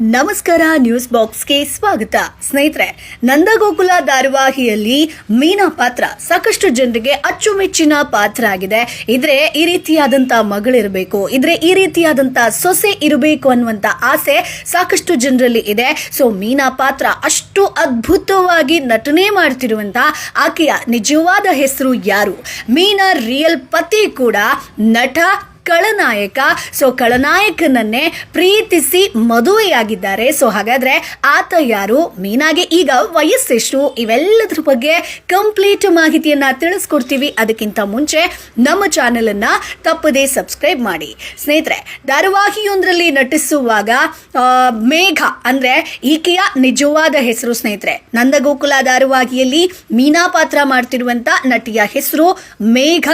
ನಮಸ್ಕಾರ, ನ್ಯೂಸ್ ಬಾಕ್ಸ್ಗೆ ಸ್ವಾಗತ. ಸ್ನೇಹಿತರೆ, ನಂದಗೋಕುಲ ಧಾರಾವಾಹಿಯಲ್ಲಿ ಮೀನಾ ಪಾತ್ರ ಸಾಕಷ್ಟು ಜನರಿಗೆ ಅಚ್ಚುಮೆಚ್ಚಿನ ಪಾತ್ರ ಆಗಿದೆ. ಇದ್ರೆ ಈ ರೀತಿಯಾದಂತ ಮಗಳಿರಬೇಕು, ಇದ್ರೆ ಈ ರೀತಿಯಾದಂತ ಸೊಸೆ ಇರಬೇಕು ಅನ್ನುವಂತ ಆಸೆ ಸಾಕಷ್ಟು ಜನರಲ್ಲಿ ಇದೆ. ಸೊ ಮೀನಾ ಪಾತ್ರ ಅಷ್ಟು ಅದ್ಭುತವಾಗಿ ನಟನೆ ಮಾಡ್ತಿರುವಂತ ಆಕೆಯ ನಿಜವಾದ ಹೆಸರು ಯಾರು? ಮೀನಾ ರಿಯಲ್ ಪತಿ ಕೂಡ ನಟ ಖಳನಾಯಕ. ಸೊ ಖಳನಾಯಕನನ್ನೇ ಪ್ರೀತಿಸಿ ಮದುವೆಯಾಗಿದ್ದಾರೆ. ಸೊ ಹಾಗಾದ್ರೆ ಆತ ಯಾರು? ಮೀನಾಗೆ ಈಗ ವಯಸ್ಸೆಷ್ಟು? ಇವೆಲ್ಲದ್ರ ಬಗ್ಗೆ ಕಂಪ್ಲೀಟ್ ಮಾಹಿತಿಯನ್ನ ತಿಳಿಸ್ಕೊಡ್ತೀವಿ. ಅದಕ್ಕಿಂತ ಮುಂಚೆ ನಮ್ಮ ಚಾನೆಲ್ ಅನ್ನ ತಪ್ಪದೇ ಸಬ್ಸ್ಕ್ರೈಬ್ ಮಾಡಿ. ಸ್ನೇಹಿತರೆ, ಧಾರಾವಾಹಿಯೊಂದರಲ್ಲಿ ನಟಿಸುವಾಗ ಮೇಘ ಅಂದ್ರೆ ಈಕೆಯ ನಿಜವಾದ ಹೆಸರು. ಸ್ನೇಹಿತರೆ, ನಂದಗೋಕುಲ ಧಾರಾವಾಹಿಯಲ್ಲಿ ಮೀನಾ ಪಾತ್ರ ಮಾಡ್ತಿರುವಂತ ನಟಿಯ ಹೆಸರು ಮೇಘ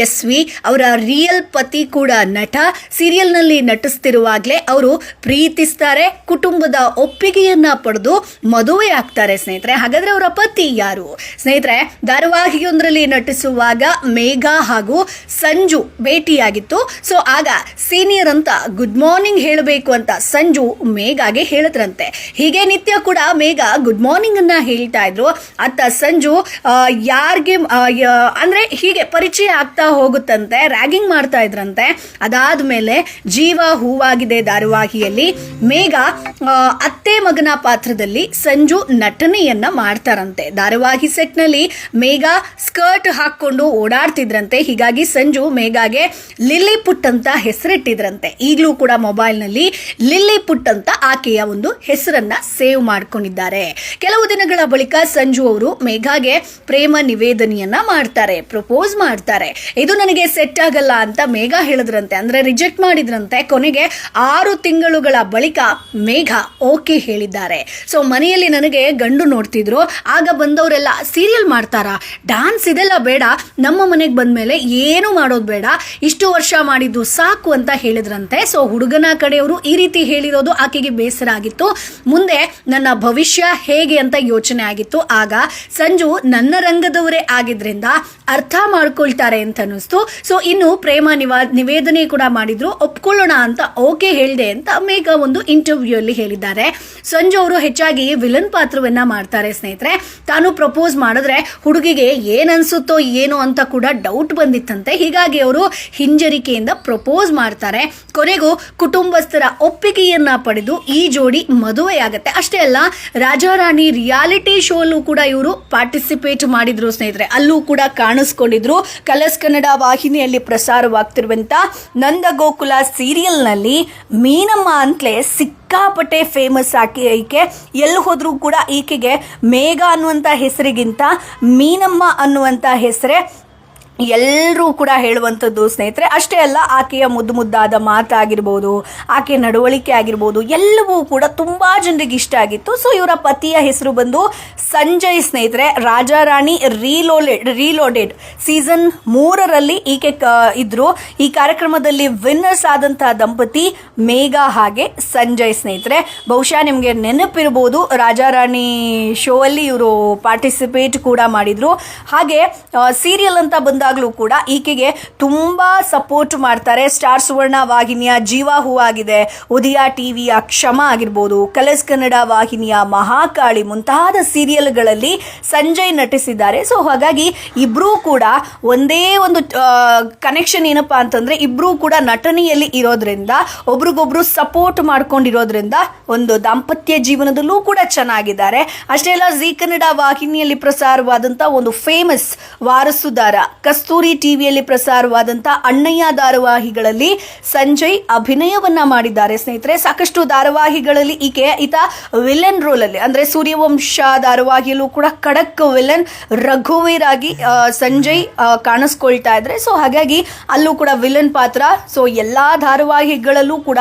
ಎಸ್ವಿ. ಅವರ ರಿಯಲ್ ಪತಿ ಕೂಡ ನಟ. ಸೀರಿಯಲ್ ನಲ್ಲಿ ನಟಿಸ್ತಿರುವಾಗಲೇ ಅವರು ಪ್ರೀತಿಸ್ತಾರೆ, ಕುಟುಂಬದ ಒಪ್ಪಿಗೆಯನ್ನ ಪಡೆದು ಮದುವೆ ಆಗ್ತಾರೆ. ಸ್ನೇಹಿತರೆ, ಹಾಗಾದ್ರೆ ಅವರ ಪತಿ ಯಾರು? ಸ್ನೇಹಿತರೆ, ಧಾರಾವಾಹಿಯೊಂದರಲ್ಲಿ ನಟಿಸುವಾಗ ಮೇಘ ಹಾಗೂ ಸಂಜು ಭೇಟಿಯಾಗಿತ್ತು. ಸೊ ಆಗ ಸೀನಿಯರ್ ಅಂತ ಗುಡ್ ಮಾರ್ನಿಂಗ್ ಹೇಳಬೇಕು ಅಂತ ಸಂಜು ಮೇಘಾಗೆ ಹೇಳಿದ್ರಂತೆ. ಹೀಗೆ ನಿತ್ಯ ಕೂಡ ಮೇಘ ಗುಡ್ ಮಾರ್ನಿಂಗ್ ಅನ್ನ ಹೇಳ್ತಾ ಇದ್ರು. ಅತ್ತ ಸಂಜು ಯಾರಿಗೆ ಅಂದ್ರೆ ಹೀಗೆ ಪರಿಚಯ ಆಗ್ತಾ ಹೋಗುತ್ತಂತೆ, ರ್ಯಾಗಿಂಗ್ ಮಾಡ್ತಾ ಇದ್ರಂತೆ. ಅದಾದ್ಮೇಲೆ ಜೀವ ಹೂವಾಗಿದೆ ಧಾರಾವಾಹಿಯಲ್ಲಿ ಮೇಘ ಅತ್ತೆ ಮಗನ ಪಾತ್ರದಲ್ಲಿ ಸಂಜು ನಟನೆಯನ್ನ ಮಾಡ್ತಾರಂತೆ. ಧಾರಾವಾಹಿ ಸೆಟ್ ನಲ್ಲಿ ಮೇಘ ಸ್ಕರ್ಟ್ ಹಾಕೊಂಡು ಓಡಾಡ್ತಿದ್ರಂತೆ. ಹೀಗಾಗಿ ಸಂಜು ಮೇಘಾಗೆ ಲಿಲ್ಲಿ ಪುಟ್ ಅಂತ ಹೆಸರಿಟ್ಟಿದ್ರಂತೆ. ಈಗಲೂ ಕೂಡ ಮೊಬೈಲ್ ನಲ್ಲಿ ಲಿಲ್ಲಿ ಪುಟ್ ಅಂತ ಆಕೆಯ ಒಂದು ಹೆಸರನ್ನ ಸೇವ್ ಮಾಡ್ಕೊಂಡಿದ್ದಾರೆ. ಕೆಲವು ದಿನಗಳ ಬಳಿಕ ಸಂಜು ಅವರು ಮೇಘಾಗೆ ಪ್ರೇಮ ನಿವೇದನೆಯನ್ನ ಮಾಡ್ತಾರೆ, ಪ್ರಪೋಸ್ ಮಾಡ್ತಾರೆ. ಇದು ನನಗೆ ಸೆಟ್ ಆಗಲ್ಲ ಅಂತ ಮೇಘ ಹೇಳಿದ್ರಂತೆ, ಅಂದ್ರೆ ರಿಜೆಕ್ಟ್ ಮಾಡಿದ್ರಂತೆ. ಕೊನೆಗೆ 6 ತಿಂಗಳುಗಳ ಬಳಿಕ ಮೇಘ ಓಕೆ ಹೇಳಿದ್ದಾರೆ. ಸೊ ಮನೆಯಲ್ಲಿ ನನಗೆ ಗಂಡು ನೋಡ್ತಿದ್ರು, ಆಗ ಬಂದವರೆಲ್ಲ ಸೀರಿಯಲ್ ಮಾಡ್ತಾರ, ಡಾನ್ಸ್ ಇದೆಲ್ಲ ಬೇಡ, ನಮ್ಮ ಮನೆಗೆ ಬಂದ್ಮೇಲೆ ಏನು ಮಾಡೋದು ಬೇಡ, ಇಷ್ಟು ವರ್ಷ ಮಾಡಿದ್ದು ಸಾಕು ಅಂತ ಹೇಳಿದ್ರಂತೆ. ಸೊ ಹುಡುಗನ ಕಡೆಯವರು ಈ ರೀತಿ ಹೇಳಿರೋದು ಆಕೆಗೆ ಬೇಸರ ಆಗಿತ್ತು. ಮುಂದೆ ನನ್ನ ಭವಿಷ್ಯ ಹೇಗೆ ಅಂತ ಯೋಚನೆ ಆಗಿತ್ತು. ಆಗ ಸಂಜು ನನ್ನ ರಂಗದವರೇ ಆಗಿದ್ರಿಂದ ಅರ್ಥ ಮಾಡ್ಕೊಳ್ತಾರೆ ಅಂತ ಅನಿಸ್ತು. ಸೊ ಇನ್ನು ಪ್ರೇಮ ನಿವೇದನೆ ಕೂಡ ಮಾಡಿದ್ರು, ಒಪ್ಕೊಳ್ಳೋಣ ಅಂತ ಓಕೆ ಹೇಳಿದೆ ಅಂತ ಮೇಘ ಒಂದು ಇಂಟರ್ವ್ಯೂ ಅಲ್ಲಿ ಹೇಳಿದ್ದಾರೆ. ಸಂಜು ಅವರು ಹೆಚ್ಚಾಗಿ ವಿಲನ್ ಪಾತ್ರವನ್ನ ಮಾಡ್ತಾರೆ. ಸ್ನೇಹಿತರೆ, ತಾನು ಪ್ರಪೋಸ್ ಮಾಡಿದ್ರೆ ಹುಡುಗಿಗೆ ಏನ್ ಅನ್ಸುತ್ತೋ ಏನೋ ಅಂತ ಕೂಡ ಡೌಟ್ ಬಂದಿತ್ತಂತೆ. ಹೀಗಾಗಿ ಅವರು ಹಿಂಜರಿಕೆಯಿಂದ ಪ್ರಪೋಸ್ ಮಾಡ್ತಾರೆ. ಕೊನೆಗೂ ಕುಟುಂಬಸ್ಥರ ಒಪ್ಪಿಗೆಯನ್ನ ಪಡೆದು ಈ ಜೋಡಿ ಮದುವೆ ಆಗತ್ತೆ. ಅಷ್ಟೇ ಅಲ್ಲ, ರಾಜಾರಾಣಿ ರಿಯಾಲಿಟಿ ಶೋಲ್ಲೂ ಕೂಡ ಇವರು ಪಾರ್ಟಿಸಿಪೇಟ್ ಮಾಡಿದ್ರು. ಸ್ನೇಹಿತರೆ, ಅಲ್ಲೂ ಕೂಡ ಕಾಣಿಸ್ಕೊಂಡಿದ್ರು. ಕಲರ್ಸ್ ಕನ್ನಡ ವಾಹಿನಿಯಲ್ಲಿ ಪ್ರಸಾರವಾಗ್ತಿರುವಂತ ನಂದಗೋಕುಲ ಸೀರಿಯಲ್ ನಲ್ಲಿ ಮೀನಮ್ಮ ಅಂತಲೇ ಸಿಕ್ಕಾಪಟ್ಟೆ ಫೇಮಸ್ ಆಗಿ ಈಕೆ. ಎಲ್ಲಿ ಹೋದ್ರೂ ಕೂಡ ಈಕೆಗೆ ಮೇಘ ಅನ್ನುವಂಥ ಹೆಸರಿಗಿಂತ ಮೀನಮ್ಮ ಅನ್ನುವಂಥ ಹೆಸರೇ ಎಲ್ಲರೂ ಕೂಡ ಹೇಳುವಂಥದ್ದು. ಸ್ನೇಹಿತರೆ, ಅಷ್ಟೇ ಅಲ್ಲ, ಆಕೆಯ ಮುದ್ದಾದ ಮಾತಾಗಿರ್ಬೋದು, ಆಕೆಯ ನಡವಳಿಕೆ ಆಗಿರ್ಬೋದು, ಎಲ್ಲವೂ ಕೂಡ ತುಂಬಾ ಜನರಿಗೆ ಇಷ್ಟ ಆಗಿತ್ತು. ಸೊ ಇವರ ಪತಿಯ ಹೆಸರು ಬಂದು ಸಂಜಯ್. ಸ್ನೇಹಿತರೆ, ರಾಜಾರಾಣಿ ರೀಲೋಡೆಡ್ ಸೀಸನ್ 3ರಲ್ಲಿ ಈಕೆ ಇದ್ರು. ಈ ಕಾರ್ಯಕ್ರಮದಲ್ಲಿ ವಿನ್ನರ್ಸ್ ಆದಂತಹ ದಂಪತಿ ಮೇಘ ಹಾಗೆ ಸಂಜಯ್. ಸ್ನೇಹಿತರೆ, ಬಹುಶಃ ನಿಮಗೆ ನೆನಪಿರ್ಬೋದು, ರಾಜಾರಾಣಿ ಶೋ ಅಲ್ಲಿ ಇವರು ಪಾರ್ಟಿಸಿಪೇಟ್ ಕೂಡ ಮಾಡಿದ್ರು. ಹಾಗೆ ಸೀರಿಯಲ್ ಅಂತ ಬಂದ ಕೂಡ ಈಕೆಗೆ ತುಂಬಾ ಸಪೋರ್ಟ್ ಮಾಡ್ತಾರೆ. ಸ್ಟಾರ್ ಸುವರ್ಣ ವಾಹಿನಿಯ ಜೀವ ಹೂವಾಗಿದೆ, ಉದಯ ಟಿವಿಯ ಕ್ಷಮ ಆಗಿರ್ಬೋದು, ಕಲರ್ಸ್ ಕನ್ನಡ ವಾಹಿನಿಯ ಮಹಾಕಾಳಿ ಮುಂತಾದ ಸೀರಿಯಲ್ಗಳಲ್ಲಿ ಸಂಜಯ್ ನಟಿಸಿದ್ದಾರೆ. ಸೊ ಹಾಗಾಗಿ ಇಬ್ರು ಕೂಡ ಒಂದೇ ಒಂದು ಕನೆಕ್ಷನ್ ಏನಪ್ಪಾ ಅಂತಂದ್ರೆ, ಇಬ್ರು ಕೂಡ ನಟನೆಯಲ್ಲಿ ಇರೋದ್ರಿಂದ, ಒಬ್ರಿಗೊಬ್ರು ಸಪೋರ್ಟ್ ಮಾಡ್ಕೊಂಡಿರೋದ್ರಿಂದ ಒಂದು ದಾಂಪತ್ಯ ಜೀವನದಲ್ಲೂ ಕೂಡ ಚೆನ್ನಾಗಿದ್ದಾರೆ. ಅಷ್ಟೇ ಅಲ್ಲ, ಜಿ ಕನ್ನಡ ವಾಹಿನಿಯಲ್ಲಿ ಪ್ರಸಾರವಾದಂತ ಒಂದು ಫೇಮಸ್ ವಾರಸುದಾರ, ಕಸ್ತೂರಿ ಟಿವಿಯಲ್ಲಿ ಪ್ರಸಾರವಾದಂತ ಅಣ್ಣಯ್ಯ ಧಾರಾವಾಹಿಗಳಲ್ಲಿ ಸಂಜಯ್ ಅಭಿನಯವನ್ನ ಮಾಡಿದ್ದಾರೆ. ಸ್ನೇಹಿತರೆ, ಸಾಕಷ್ಟು ಧಾರಾವಾಹಿಗಳಲ್ಲಿ ಈತ ವಿಲನ್ ರೋಲ್ ಅಲ್ಲಿ, ಅಂದ್ರೆ ಸೂರ್ಯವಂಶ ಧಾರಾವಾಹಿಯಲ್ಲೂ ಕೂಡ ಖಡಕ್ ವಿಲನ್ ರಘುವೀರ್ ಆಗಿ ಸಂಜಯ್ ಕಾಣಿಸ್ಕೊಳ್ತಾ ಇದ್ರೆ. ಸೊ ಹಾಗಾಗಿ ಅಲ್ಲೂ ಕೂಡ ವಿಲನ್ ಪಾತ್ರ. ಸೊ ಎಲ್ಲಾ ಧಾರಾವಾಹಿಗಳಲ್ಲೂ ಕೂಡ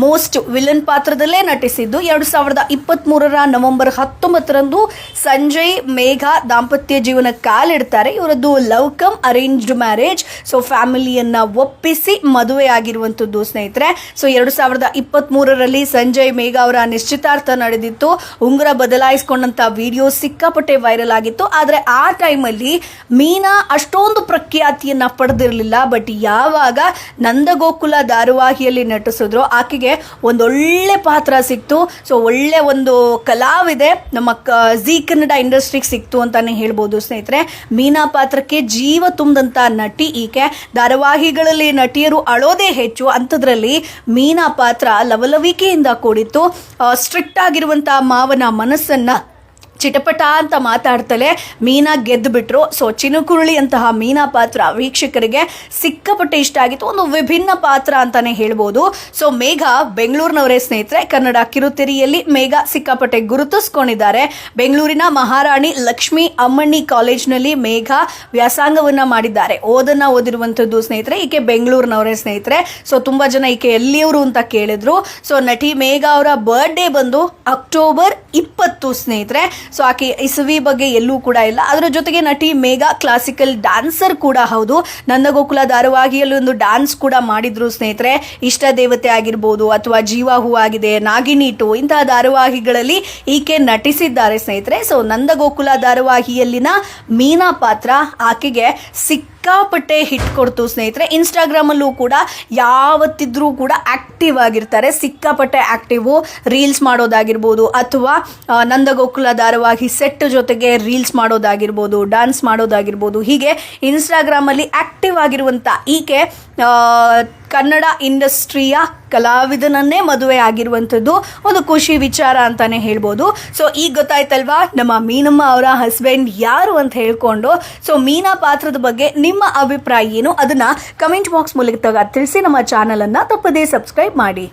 ಮೋಸ್ಟ್ ವಿಲನ್ ಪಾತ್ರದಲ್ಲೇ ನಟಿಸಿದ್ದು. 2023 ನವೆಂಬರ್ 19ರಂದು ಸಂಜಯ್ ಮೇಘ ದಾಂಪತ್ಯ ಜೀವನ ಕಾಲಿಡ್ತಾರೆ. ಇವರದ್ದು love cum arranged marriage. So ಫ್ಯಾಮಿಲಿಯನ್ನ ಒಪ್ಪಿಸಿ ಮದುವೆ ಆಗಿರುವಂಥದ್ದು ಸ್ನೇಹಿತರೆ. ಸೊ 2023ರಲ್ಲಿ ಸಂಜಯ್ ಮೇಘ ಅವರ ನಿಶ್ಚಿತಾರ್ಥ ನಡೆದಿತ್ತು. ಉಂಗುರ ಬದಲಾಯಿಸಿಕೊಂಡಂತ ವಿಡಿಯೋ ಸಿಕ್ಕಾಪಟ್ಟೆ ವೈರಲ್ ಆಗಿತ್ತು. ಆದರೆ ಆ ಟೈಮಲ್ಲಿ ಮೀನಾ ಅಷ್ಟೊಂದು ಪ್ರಖ್ಯಾತಿಯನ್ನ ಪಡೆದಿರಲಿಲ್ಲ. ಬಟ್ ಯಾವಾಗ ನಂದಗೋಕುಲ ಧಾರಾವಾಹಿಯಲ್ಲಿ ನಟಿಸಿದ್ರು ಆಕೆಗೆ ಒಂದೊಳ್ಳೆ ಪಾತ್ರ ಸಿಕ್ತು. ಸೊ ಒಳ್ಳೆ ಒಂದು ಕಲಾವಿದೆ ನಮ್ಮ ಜಿ ಕನ್ನಡ ಇಂಡಸ್ಟ್ರಿಗೆ ಸಿಕ್ತು ಅಂತಾನೆ ಹೇಳ್ಬೋದು ಸ್ನೇಹಿತರೆ. ಮೀನಾ ಪಾತ್ರಕ್ಕೆ ಜೀವ ತುಂಬಿದಂತ ನಟಿ ಈಕೆ. ಧಾರಾವಾಹಿಗಳಲ್ಲಿ ನಟಿಯರು ಅಳೋದೇ ಹೆಚ್ಚು, ಅಂಥದ್ರಲ್ಲಿ ಮೀನಾ ಪಾತ್ರ ಲವಲವಿಕೆಯಿಂದ ಕೂಡಿತ್ತು. ಸ್ಟ್ರಿಕ್ಟ್ ಆಗಿರುವಂತಹ ಮಾವನ ಮನಸ್ಸನ್ನ ಚಿಟಪಟ ಅಂತ ಮಾತಾಡ್ತಲೇ ಮೀನಾ ಗೆದ್ದು ಬಿಟ್ರು. ಸೊ ಚಿನುಕುರುಳಿ ಅಂತಹ ಮೀನಾ ಪಾತ್ರ ವೀಕ್ಷಕರಿಗೆ ಸಿಕ್ಕಾಪಟ್ಟೆ ಇಷ್ಟ ಆಗಿತ್ತು. ಒಂದು ವಿಭಿನ್ನ ಪಾತ್ರ ಅಂತಾನೆ ಹೇಳ್ಬೋದು. ಸೊ ಮೇಘ ಬೆಂಗಳೂರಿನವರೇ ಸ್ನೇಹಿತರೆ. ಕನ್ನಡ ಕಿರುತೆರೆಯಲ್ಲಿ ಮೇಘ ಸಿಕ್ಕಾಪಟ್ಟೆ ಗುರುತಿಸ್ಕೊಂಡಿದ್ದಾರೆ. ಬೆಂಗಳೂರಿನ ಮಹಾರಾಣಿ ಲಕ್ಷ್ಮೀ ಅಮ್ಮಣ್ಣಿ ಕಾಲೇಜ್ನಲ್ಲಿ ಮೇಘ ವ್ಯಾಸಂಗವನ್ನ ಮಾಡಿದ್ದಾರೆ. ಓದಿರುವಂಥದ್ದು ಸ್ನೇಹಿತರೆ. ಈಕೆ ಬೆಂಗಳೂರಿನವರೇ ಸ್ನೇಹಿತರೆ. ಸೊ ತುಂಬಾ ಜನ ಈಕೆ ಎಲ್ಲಿಯವರು ಅಂತ ಕೇಳಿದ್ರು. ಸೊ ನಟಿ ಮೇಘ ಅವರ ಬರ್ಡೇ ಬಂದು ಅಕ್ಟೋಬರ್ 20 ಸ್ನೇಹಿತರೆ. ಸೊ ಆಕೆ ಇಸವಿ ಬಗ್ಗೆ ಎಲ್ಲೂ ಕೂಡ ಇಲ್ಲ. ಅದರ ಜೊತೆಗೆ ನಟಿ ಮೇಘ ಕ್ಲಾಸಿಕಲ್ ಡ್ಯಾನ್ಸರ್ ಕೂಡ ಹೌದು. ನಂದಗೋಕುಲ ಧಾರಾವಾಹಿಯಲ್ಲಿ ಒಂದು ಡ್ಯಾನ್ಸ್ ಕೂಡ ಮಾಡಿದ್ರು ಸ್ನೇಹಿತರೆ. ಇಷ್ಟ ದೇವತೆ ಆಗಿರ್ಬೋದು ಅಥವಾ ಜೀವ ಹೂ ಆಗಿದೆ, ನಾಗಿನಿ 2 ಇಂತಹ ಧಾರಾವಾಹಿಗಳಲ್ಲಿ ಈಕೆ ನಟಿಸಿದ್ದಾರೆ ಸ್ನೇಹಿತರೆ. ಸೊ ನಂದಗೋಕುಲ ಧಾರಾವಾಹಿಯಲ್ಲಿನ ಮೀನಾ ಪಾತ್ರ ಆಕೆಗೆ ಸಿಕ್ಕಾಪಟ್ಟೆ ಹಿಟ್ ಕೊಡ್ತು ಸ್ನೇಹಿತರೆ. ಇನ್ಸ್ಟಾಗ್ರಾಮ್ ಅಲ್ಲೂ ಕೂಡ ಯಾವತ್ತಿದ್ರೂ ಕೂಡ ಆಕ್ಟಿವ್ ಆಗಿರ್ತಾರೆ. ಸಿಕ್ಕಾಪಟ್ಟೆ ಆಕ್ಟಿವ್. ರೀಲ್ಸ್ ಮಾಡೋದಾಗಿರ್ಬೋದು ಅಥವಾ ನಂದಗೋಕುಲ ಧಾರಾವಾಹಿ ಸೆಟ್ ಜೊತೆಗೆ ರೀಲ್ಸ್ ಮಾಡೋದಾಗಿರ್ಬೋದು, ಡ್ಯಾನ್ಸ್ ಮಾಡೋದಾಗಿರ್ಬೋದು, ಹೀಗೆ ಇನ್ಸ್ಟಾಗ್ರಾಮ್ ಅಲ್ಲಿ ಆಕ್ಟಿವ್ ಆಗಿರುವಂತ ಈಕೆ ಕನ್ನಡ ಇಂಡಸ್ಟ್ರಿಯ ಕಲಾವಿದನನ್ನೇ ಮದುವೆ ಆಗಿರುವಂಥದ್ದು ಒಂದು ಖುಷಿ ವಿಚಾರ ಅಂತಾನೆ ಹೇಳ್ಬೋದು. ಸೊ ಈಗ ಗೊತ್ತಾಯ್ತಲ್ವಾ ನಮ್ಮ ಮೀನಮ್ಮ ಅವರ ಹಸ್ಬೆಂಡ್ ಯಾರು ಅಂತ ಹೇಳ್ಕೊಂಡು. ಸೊ ಮೀನಾ ಪಾತ್ರದ ಬಗ್ಗೆ ನಿಮ್ಮ ಅಭಿಪ್ರಾಯ ಏನು ಅದನ್ನ ಕಮೆಂಟ್ ಬಾಕ್ಸ್ ಮೂಲಕ ತಿಳಿಸಿ. ನಮ್ಮ ಚಾನಲ್ ಅನ್ನ ತಪ್ಪದೇ ಸಬ್ಸ್ಕ್ರೈಬ್ ಮಾಡಿ.